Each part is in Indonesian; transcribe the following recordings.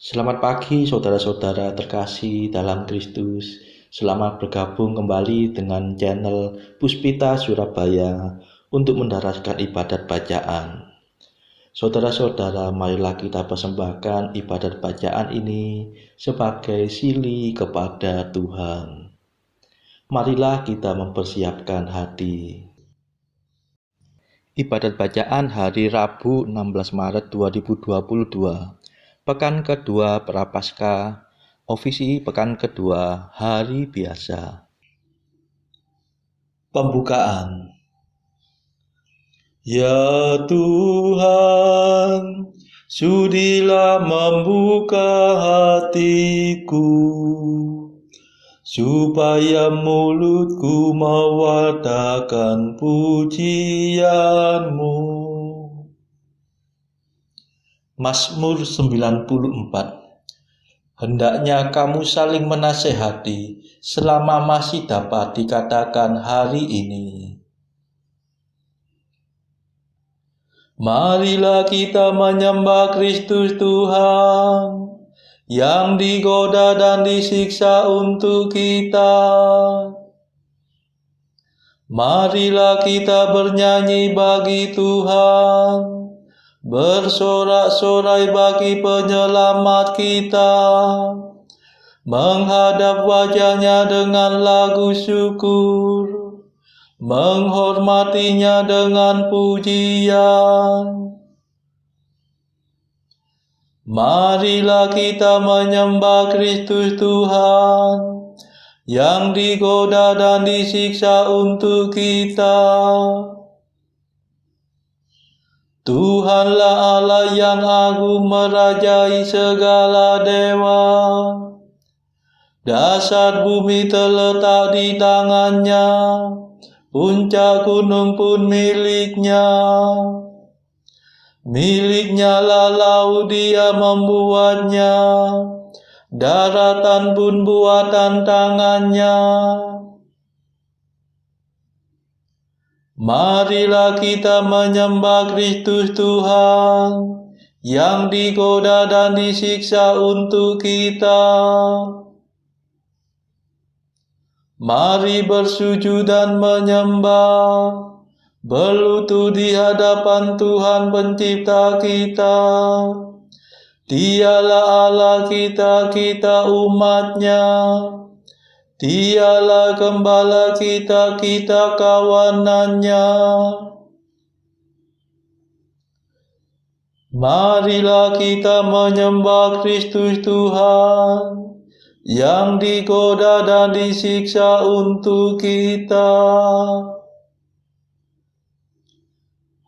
Selamat pagi saudara-saudara terkasih dalam Kristus. Selamat bergabung kembali dengan channel Puspita Surabaya untuk mendaraskan ibadat bacaan. Saudara-saudara, marilah kita persembahkan ibadat bacaan ini sebagai sili kepada Tuhan. Marilah kita mempersiapkan hati. Ibadat bacaan hari Rabu 16 Maret 2022. Pekan kedua Prapaskah, ofisi pekan kedua hari biasa. Pembukaan. Ya Tuhan, sudilah membuka hatiku, supaya mulutku mewartakan pujian-Mu. Mazmur 94. Hendaknya kamu saling menasehati selama masih dapat dikatakan hari ini. Marilah kita menyembah Kristus Tuhan yang digoda dan disiksa untuk kita. Marilah kita bernyanyi bagi Tuhan, bersorak-sorai bagi penyelamat kita, menghadap wajahnya dengan lagu syukur, menghormatinya dengan pujian. Marilah kita menyembah Kristus Tuhan yang digoda dan disiksa untuk kita. Tuhanlah Allah yang agung merajai segala dewa. Dasar bumi terletak di tangannya, puncak gunung pun miliknya. Miliknya lah laut, dia membuatnya, daratan pun buatan tangannya. Marilah kita menyembah Kristus Tuhan yang digoda dan disiksa untuk kita. Mari bersujud dan menyembah, berlutut di hadapan Tuhan pencipta kita. Dialah Allah kita, kita umat-Nya. Dialah gembala kita, kita kawanan-Nya. Marilah kita menyembah Kristus Tuhan yang digoda dan disiksa untuk kita.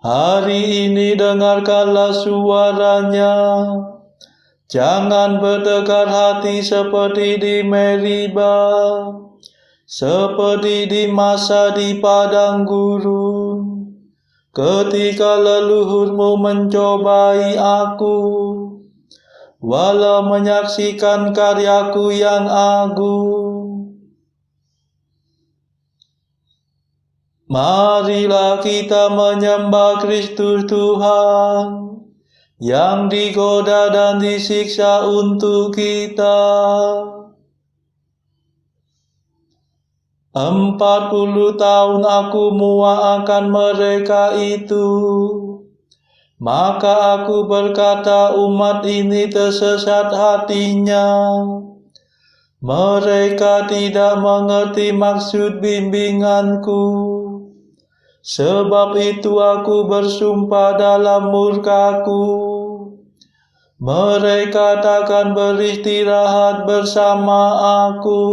Hari ini dengarkanlah suaranya. Jangan bertekad hati seperti di Meriba, seperti di masa di padang gurun, ketika leluhurmu mencobai aku, walau menyaksikan karyaku yang agung. Marilah kita menyembah Kristus Tuhan yang digoda dan disiksa untuk kita. 40 tahun aku muak akan mereka itu. Maka aku berkata, umat ini tersesat hatinya. Mereka tidak mengerti maksud bimbinganku. Sebab itu aku bersumpah dalam murkaku, mereka takkan beristirahat bersama aku.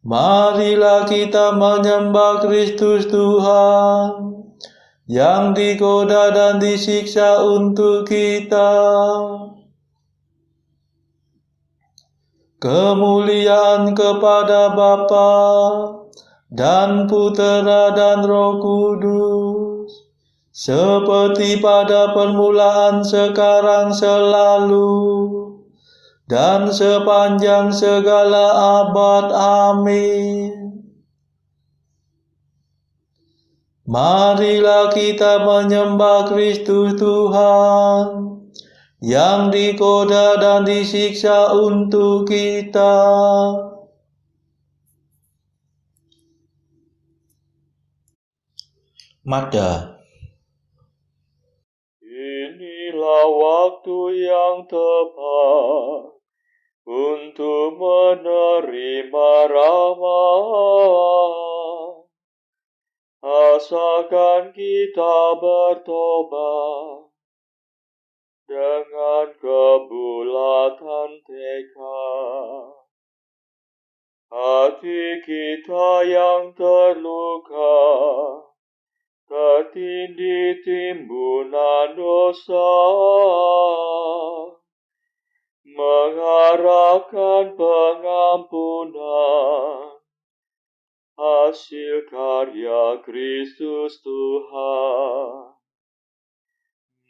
Marilah kita menyembah Kristus Tuhan yang digoda dan disiksa untuk kita. Kemuliaan kepada Bapa dan Putera dan Roh Kudus, seperti pada permulaan, sekarang, selalu, dan sepanjang segala abad. Amin. Marilah kita menyembah Kristus Tuhan, yang dikoda dan disiksa untuk kita. Mada. Inilah waktu yang tepat untuk menerima rahmat. Asalkan kita bertobat dengan kebulatan tekad. Hati kita yang terluka, tertindih timbunan dosa, mengharapkan pengampunan, hasil karya Kristus Tuhan.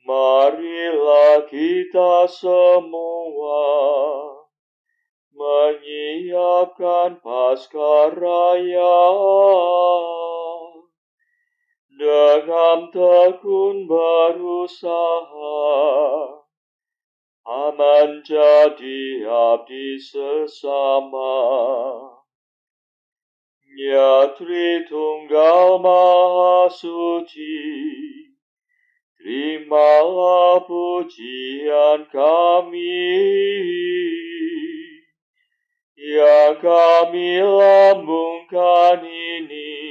Marilah kita semua menyiapkan Paskah Raya dengan tekun berusaha menjadi abdi sesama. Ya Tritunggal Maha Suci, terimalah pujian kami, yang kami lambungkan ini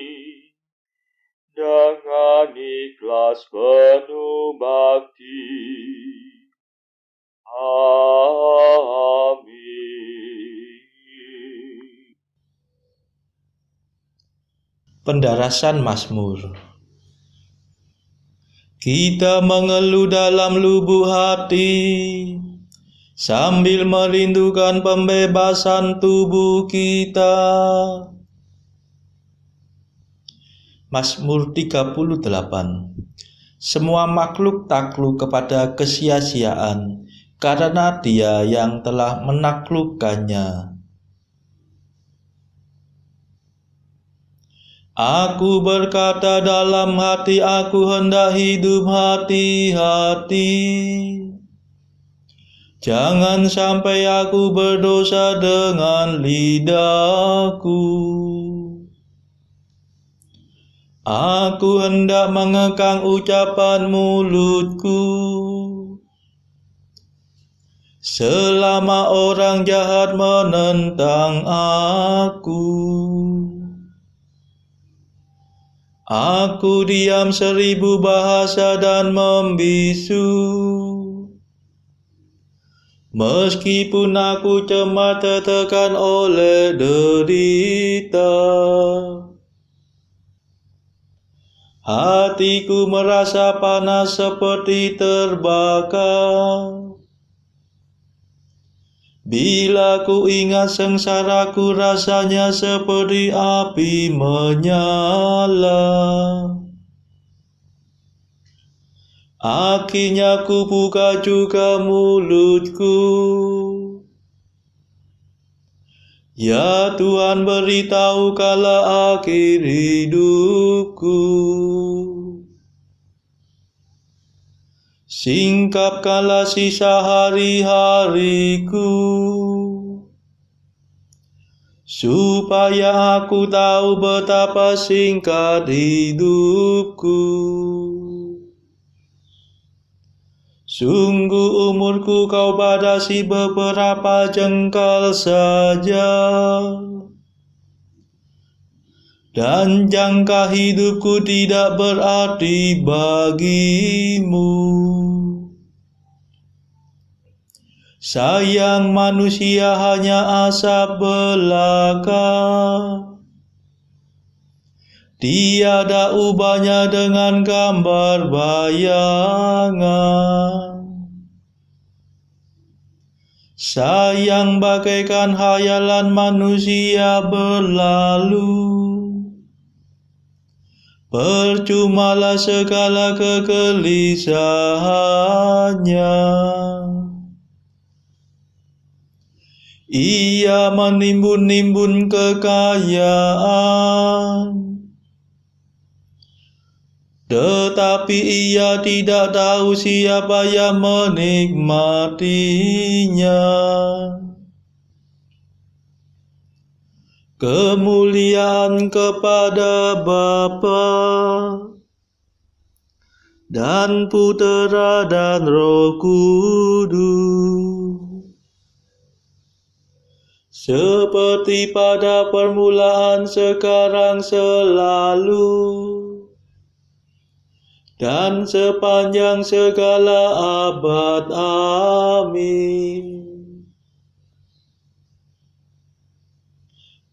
dengan ikhlas penuh bakti. Amin. Pendarasan Mazmur. Kita mengeluh dalam lubuk hati, sambil merindukan pembebasan tubuh kita. Mazmur 38. Semua makhluk takluk kepada kesia-siaan, karena Dia yang telah menaklukkannya. Aku berkata dalam hati aku, hendak hidup hati-hati. Jangan sampai aku berdosa dengan lidahku. Aku hendak mengekang ucapan mulutku, selama orang jahat menentang aku. Aku diam 1000 bahasa dan membisu, meskipun aku cemas tertekan oleh derita. Hatiku merasa panas seperti terbakar. Bila ku ingat sengsaraku, rasanya seperti api menyala. Akhirnya ku buka juga mulutku. Ya Tuhan, beritahukanlah akhir hidupku. Singkapkanlah sisa hari-hariku, supaya aku tahu betapa singkat hidupku. Sungguh umurku kau batasi beberapa jengkal saja, dan jangka hidupku tidak berarti bagimu. Sayang manusia hanya asap belaka, tiada ubahnya dengan gambar bayangan. Sayang bagaikan hayalan manusia berlalu, percumalah segala kegelisahannya. Ia menimbun-nimbun kekayaan, tetapi ia tidak tahu siapa yang menikmatinya. Kemuliaan kepada Bapa dan Putera dan Roh Kudus, seperti pada permulaan, sekarang, selalu, dan sepanjang segala abad. Amin.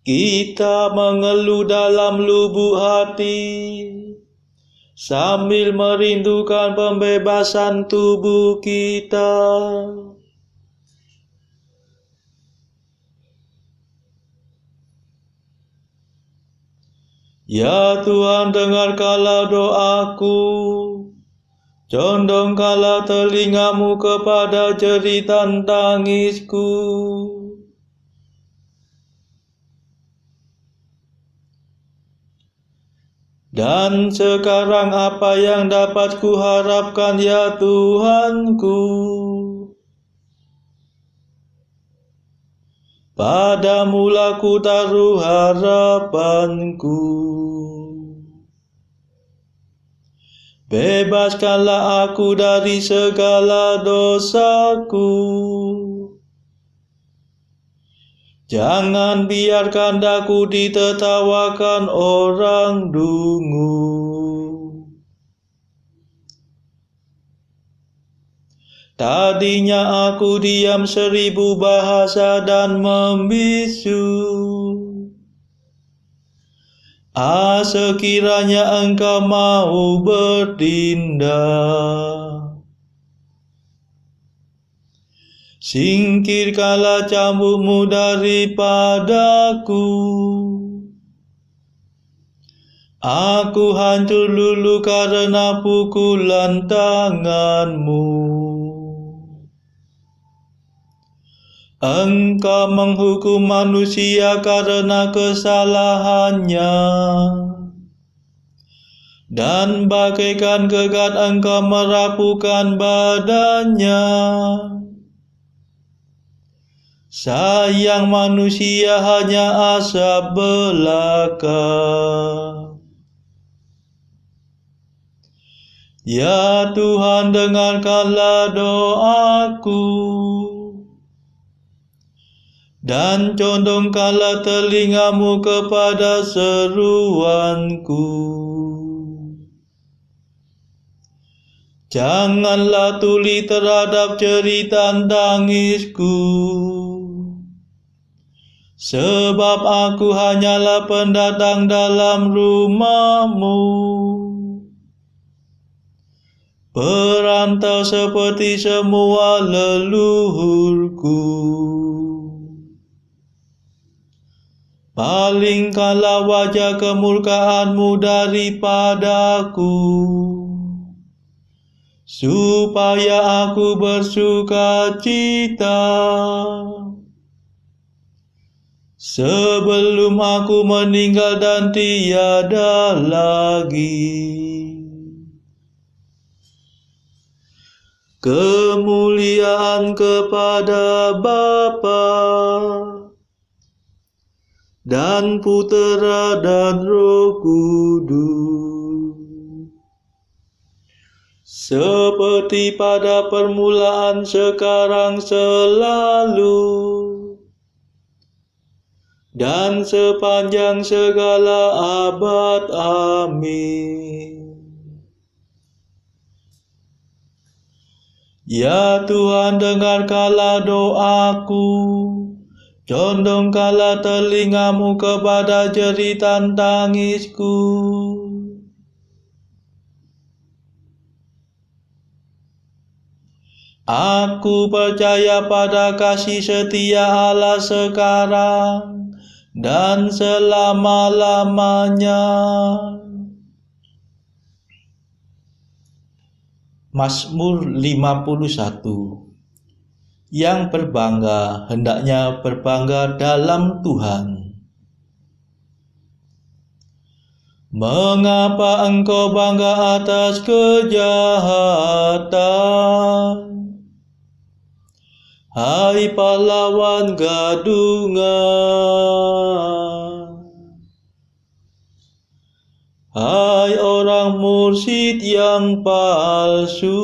Kita mengeluh dalam lubuk hati, sambil merindukan pembebasan tubuh kita. Ya Tuhan, dengarkanlah doaku, condongkanlah telingamu kepada jeritan tangisku. Dan sekarang apa yang dapat kuharapkan, ya Tuhanku? Padamulah ku taruh harapanku. Bebaskanlah aku dari segala dosaku. Jangan biarkan daku ditertawakan orang dungu. Tadinya aku diam 1000 bahasa dan membisu. Sekiranya Engkau mau bertindak, singkirkanlah cambukmu daripadaku. Aku hancur lulu karena pukulan tanganmu. Engkau menghukum manusia karena kesalahannya, dan bagaikan gegat Engkau merapuhkan badannya. Sayang manusia hanya asap belaka. Ya Tuhan, dengarkanlah doaku, dan condongkanlah telingamu kepada seruanku. Janganlah tuli terhadap jeritan tangisku, sebab aku hanyalah pendatang dalam rumah-Mu, perantau seperti semua leluhurku. Palingkanlah wajah kemurkaan-Mu daripadaku, supaya aku bersuka cita sebelum aku meninggal dan tiada lagi. Kemuliaan kepada Bapa dan Putera dan Roh Kudus, seperti pada permulaan, sekarang, selalu, dan sepanjang segala abad. Amin. Ya Tuhan, dengarkanlah doaku, condongkanlah telingamu kepada jeritan tangisku. Aku percaya pada kasih setia Allah sekarang dan selama-lamanya. Mazmur 51. Yang berbangga hendaknya berbangga dalam Tuhan. Mengapa engkau bangga atas kejahatan? Hai pahlawan gadungan, hai orang mursyid yang palsu,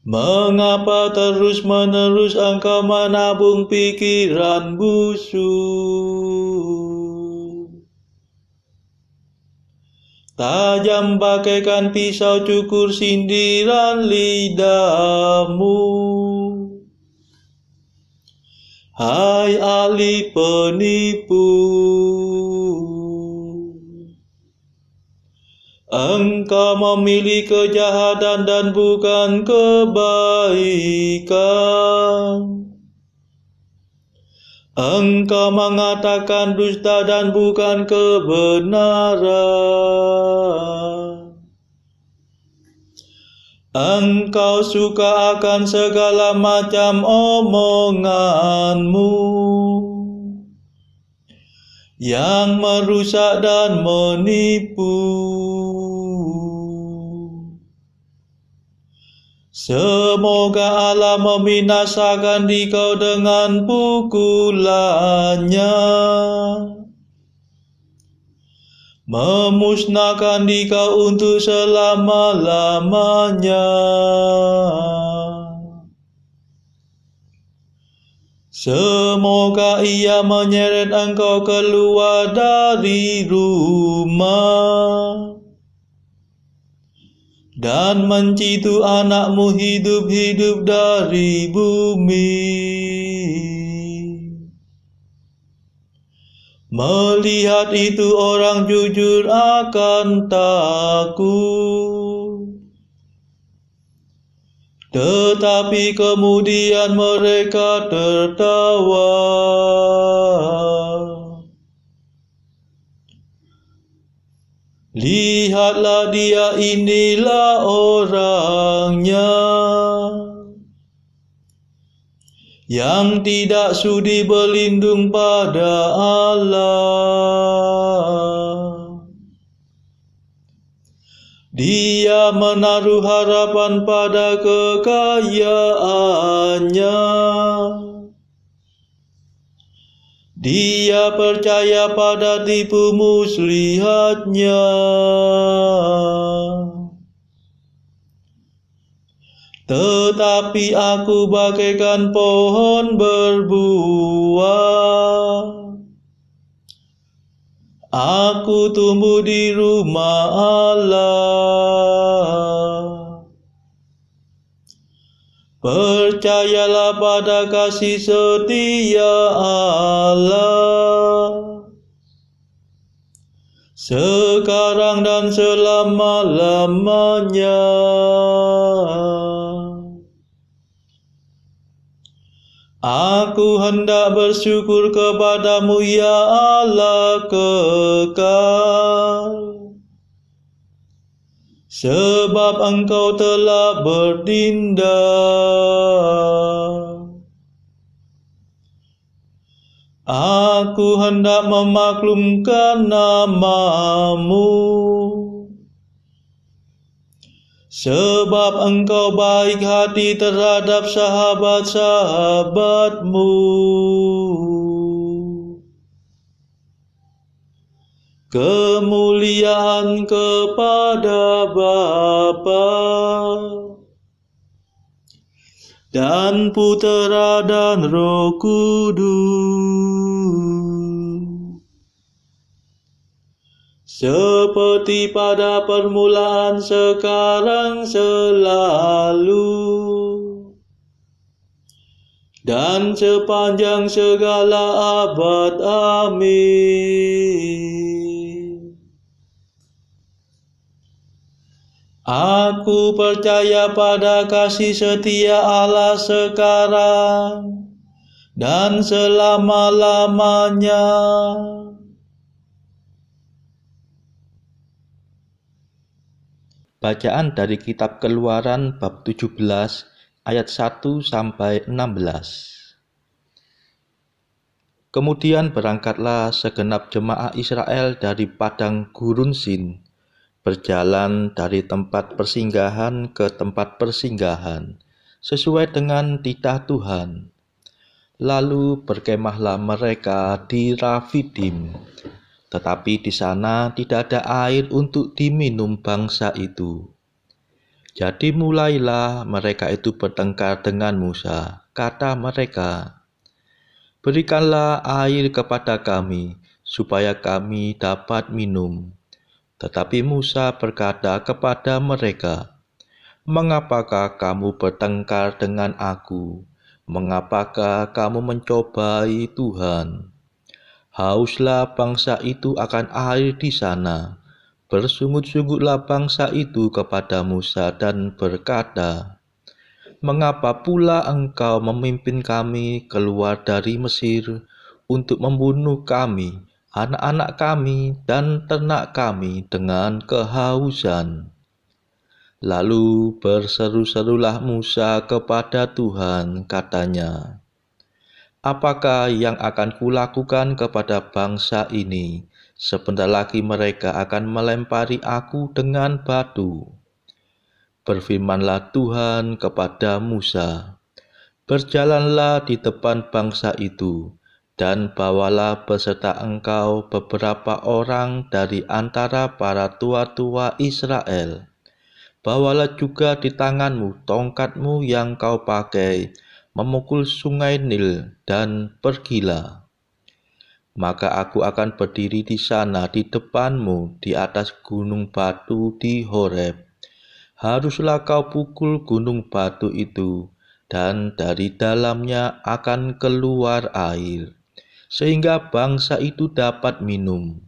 mengapa terus-menerus engkau menabung pikiran busuk? Tajam bagaikan pisau cukur sindiran lidahmu, hai ahli penipu. Engkau memilih kejahatan dan bukan kebaikan. Engkau mengatakan dusta dan bukan kebenaran. Engkau suka akan segala macam omonganmu yang merusak dan menipu. Semoga Allah membinasakan dikau dengan pukulannya, memusnahkan dikau untuk selama-lamanya. Semoga ia menyeret engkau keluar dari rumah dan mencitu anakmu hidup-hidup dari bumi. Melihat itu orang jujur akan takut, tetapi kemudian mereka tertawa. Lihatlah dia, inilah orangnya yang tidak sudi berlindung pada Allah. Dia menaruh harapan pada kekayaannya. Dia percaya pada tipu muslihatnya. Tetapi aku bagaikan pohon berbuah. Aku tumbuh di rumah Allah. Percayalah pada kasih setia Allah, sekarang dan selama-lamanya. Aku hendak bersyukur kepadamu ya Allah kekal, sebab engkau telah bertindak. Aku hendak memaklumkan namamu, sebab engkau baik hati terhadap sahabat-sahabatmu. Kemuliaan kepada Bapa dan Putera dan Roh Kudus, seperti pada permulaan, sekarang, selalu, dan sepanjang segala abad. Amin. Aku percaya pada kasih setia Allah sekarang dan selama-lamanya. Bacaan dari kitab Keluaran bab 17 ayat 1 sampai 16. Kemudian berangkatlah segenap jemaah Israel dari padang gurun Sin, berjalan dari tempat persinggahan ke tempat persinggahan, sesuai dengan titah Tuhan. Lalu berkemahlah mereka di Rafidim, tetapi di sana tidak ada air untuk diminum bangsa itu. Jadi mulailah mereka itu bertengkar dengan Musa. Kata mereka, "Berikanlah air kepada kami, supaya kami dapat minum." Tetapi Musa berkata kepada mereka, "Mengapakah kamu bertengkar dengan aku? Mengapakah kamu mencobai Tuhan?" Hauslah bangsa itu akan air di sana. Bersungut-sungutlah bangsa itu kepada Musa dan berkata, "Mengapa pula engkau memimpin kami keluar dari Mesir untuk membunuh kami, anak-anak kami, dan ternak kami dengan kehausan?" Lalu berseru-serulah Musa kepada Tuhan, katanya, "Apakah yang akan kulakukan kepada bangsa ini? Sebentar lagi mereka akan melempari aku dengan batu." Berfirmanlah Tuhan kepada Musa, "Berjalanlah di depan bangsa itu, dan bawalah beserta engkau beberapa orang dari antara para tua-tua Israel. Bawalah juga di tanganmu tongkatmu yang kau pakai memukul sungai Nil, dan pergilah. Maka aku akan berdiri di sana di depanmu di atas gunung batu di Horeb. Haruslah kau pukul gunung batu itu, dan dari dalamnya akan keluar air, sehingga bangsa itu dapat minum."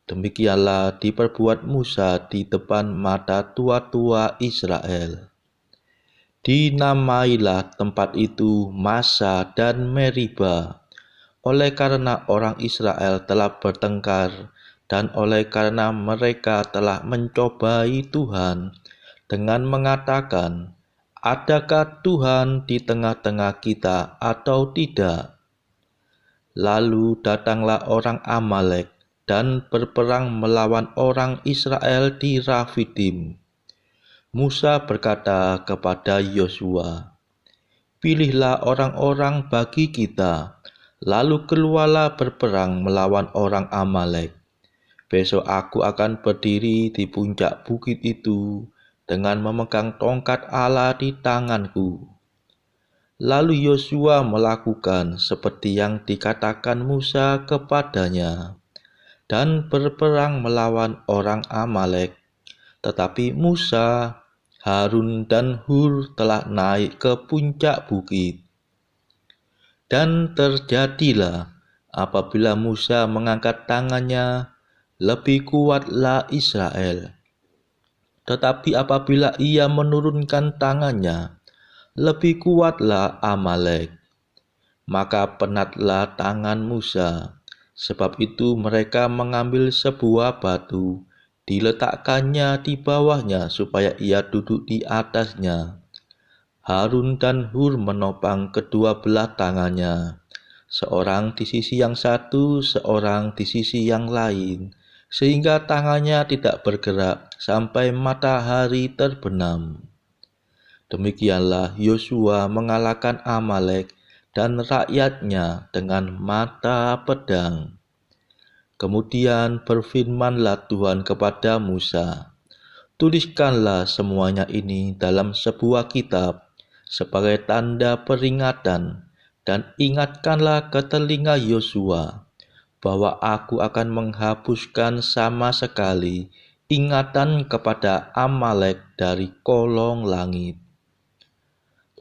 Demikianlah diperbuat Musa di depan mata tua-tua Israel. Dinamailah tempat itu Massa dan Meriba, oleh karena orang Israel telah bertengkar, dan oleh karena mereka telah mencobai Tuhan dengan mengatakan, "Adakah Tuhan di tengah-tengah kita atau tidak?" Lalu datanglah orang Amalek dan berperang melawan orang Israel di Rafidim. Musa berkata kepada Yosua, "Pilihlah orang-orang bagi kita, lalu keluarlah berperang melawan orang Amalek. Besok aku akan berdiri di puncak bukit itu dengan memegang tongkat Allah di tanganku." Lalu Yosua melakukan seperti yang dikatakan Musa kepadanya, dan berperang melawan orang Amalek. Tetapi Musa, Harun, dan Hur telah naik ke puncak bukit. Dan terjadilah apabila Musa mengangkat tangannya, lebih kuatlah Israel. Tetapi apabila ia menurunkan tangannya, lebih kuatlah Amalek. Maka penatlah tangan Musa. Sebab itu mereka mengambil sebuah batu, diletakkannya di bawahnya supaya ia duduk di atasnya. Harun dan Hur menopang kedua belah tangannya, seorang di sisi yang satu, seorang di sisi yang lain, sehingga tangannya tidak bergerak sampai matahari terbenam. Demikianlah Yosua mengalahkan Amalek dan rakyatnya dengan mata pedang. Kemudian berfirmanlah Tuhan kepada Musa, "Tuliskanlah semuanya ini dalam sebuah kitab sebagai tanda peringatan, dan ingatkanlah ke telinga Yosua bahwa aku akan menghapuskan sama sekali ingatan kepada Amalek dari kolong langit."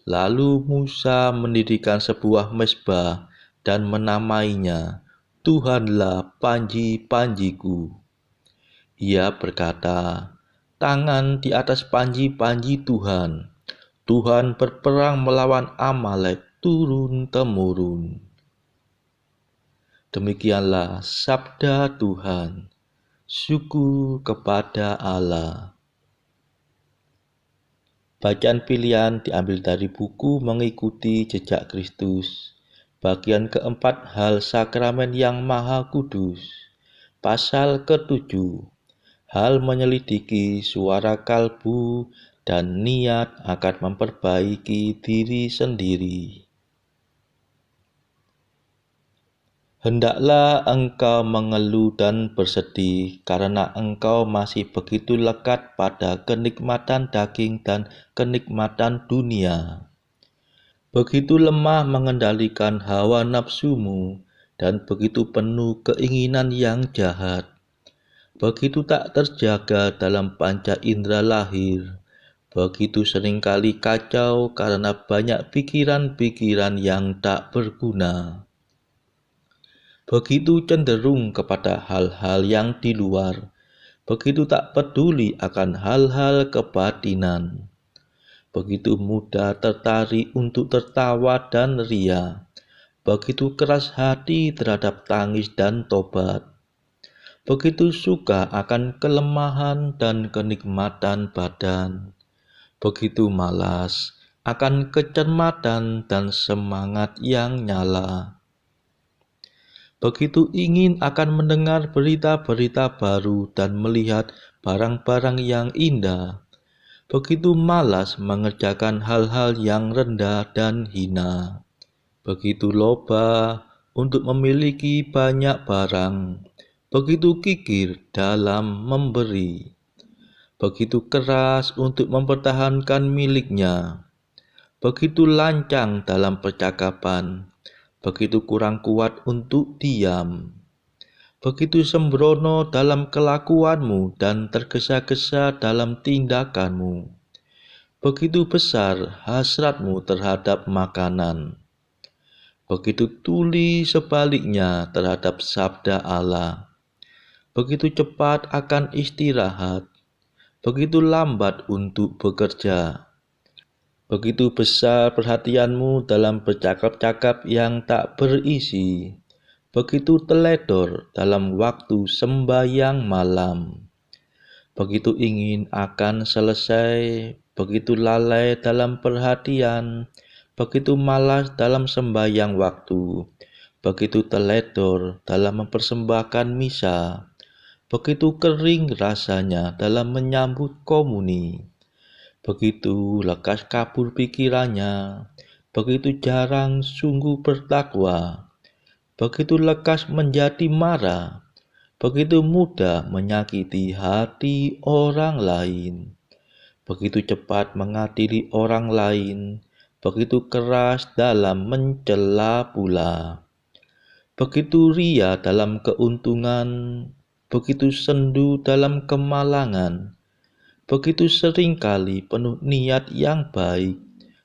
Lalu Musa mendirikan sebuah mezbah dan menamainya, "Tuhanlah panji-panjiku." Ia berkata, "Tangan di atas panji-panji Tuhan. Tuhan berperang melawan Amalek turun-temurun." Demikianlah sabda Tuhan. Syukur kepada Allah. Bacaan pilihan diambil dari buku Mengikuti Jejak Kristus, Bagian keempat, hal sakramen yang maha kudus. Pasal ke-7, hal menyelidiki suara kalbu dan niat akan memperbaiki diri sendiri. Hendaklah engkau mengeluh dan bersedih karena engkau masih begitu lekat pada kenikmatan daging dan kenikmatan dunia. Begitu lemah mengendalikan hawa nafsumu dan begitu penuh keinginan yang jahat. Begitu tak terjaga dalam panca indera lahir. Begitu seringkali kacau karena banyak pikiran-pikiran yang tak berguna. Begitu cenderung kepada hal-hal yang di luar. Begitu tak peduli akan hal-hal kebatinan. Begitu mudah tertarik untuk tertawa dan ria. Begitu keras hati terhadap tangis dan tobat. Begitu suka akan kelemahan dan kenikmatan badan. Begitu malas akan kecermatan dan semangat yang nyala. Begitu ingin akan mendengar berita-berita baru dan melihat barang-barang yang indah. Begitu malas mengerjakan hal-hal yang rendah dan hina. Begitu loba untuk memiliki banyak barang. Begitu kikir dalam memberi. Begitu keras untuk mempertahankan miliknya. Begitu lancang dalam percakapan. Begitu kurang kuat untuk diam. Begitu sembrono dalam kelakuanmu dan tergesa-gesa dalam tindakanmu. Begitu besar hasratmu terhadap makanan. Begitu tuli sebaliknya terhadap sabda Allah. Begitu cepat akan istirahat. Begitu lambat untuk bekerja. Begitu besar perhatianmu dalam bercakap-cakap yang tak berisi. Begitu teledor dalam waktu sembahyang malam. Begitu ingin akan selesai, begitu lalai dalam perhatian, begitu malas dalam sembahyang waktu, begitu teledor dalam mempersembahkan misa, begitu kering rasanya dalam menyambut komuni. Begitu lekas kabur pikirannya, begitu jarang sungguh bertakwa, begitu lekas menjadi marah, begitu mudah menyakiti hati orang lain, begitu cepat mengadili orang lain, begitu keras dalam mencela pula, begitu ria dalam keuntungan, begitu sendu dalam kemalangan. Begitu seringkali penuh niat yang baik,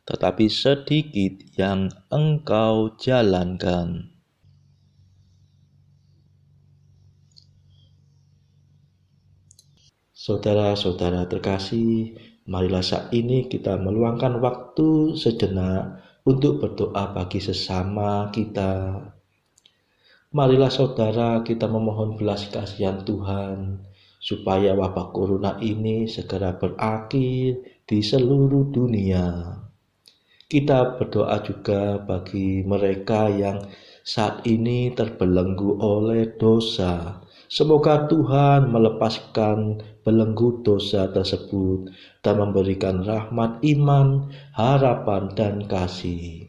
tetapi sedikit yang engkau jalankan. Saudara-saudara terkasih, marilah saat ini kita meluangkan waktu sejenak untuk berdoa bagi sesama kita. Marilah saudara kita memohon belas kasihan Tuhan, supaya wabah corona ini segera berakhir di seluruh dunia. Kita berdoa juga bagi mereka yang saat ini terbelenggu oleh dosa. Semoga Tuhan melepaskan belenggu dosa tersebut dan memberikan rahmat iman, harapan, dan kasih.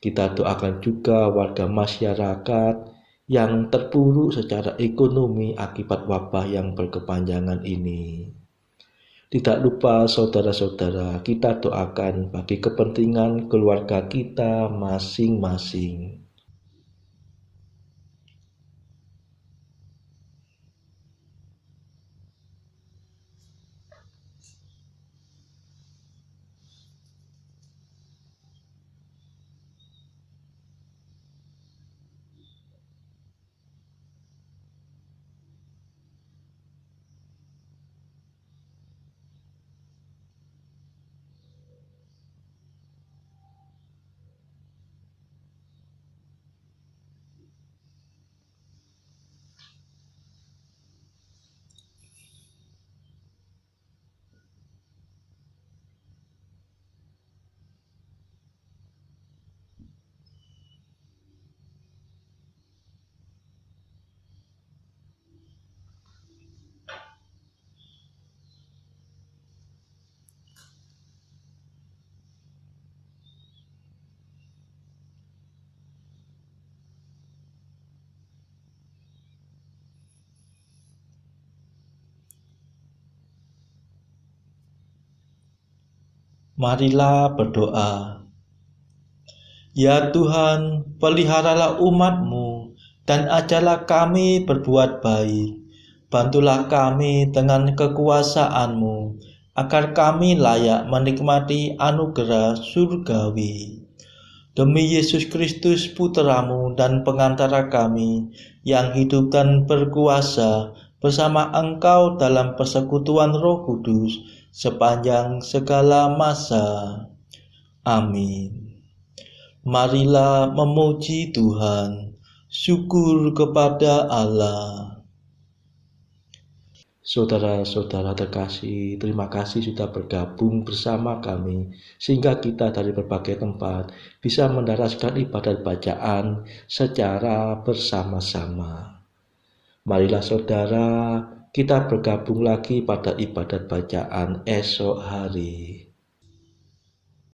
Kita doakan juga warga masyarakat yang terpuruk secara ekonomi akibat wabah yang berkepanjangan ini. Tidak lupa saudara-saudara, kita doakan bagi kepentingan keluarga kita masing-masing. Marilah berdoa. Ya Tuhan, peliharalah umat-Mu dan ajarlah kami berbuat baik. Bantulah kami dengan kekuasaan-Mu, agar kami layak menikmati anugerah surgawi. Demi Yesus Kristus Putra-Mu dan pengantara kami, yang hidup dan berkuasa bersama Engkau dalam persekutuan Roh Kudus, sepanjang segala masa. Amin. Marilah memuji Tuhan, syukur kepada Allah. Saudara-saudara terkasih, terima kasih sudah bergabung bersama kami, sehingga kita dari berbagai tempat bisa mendaraskan ibadat bacaan secara bersama-sama. Marilah saudara, kita bergabung lagi pada ibadat bacaan esok hari.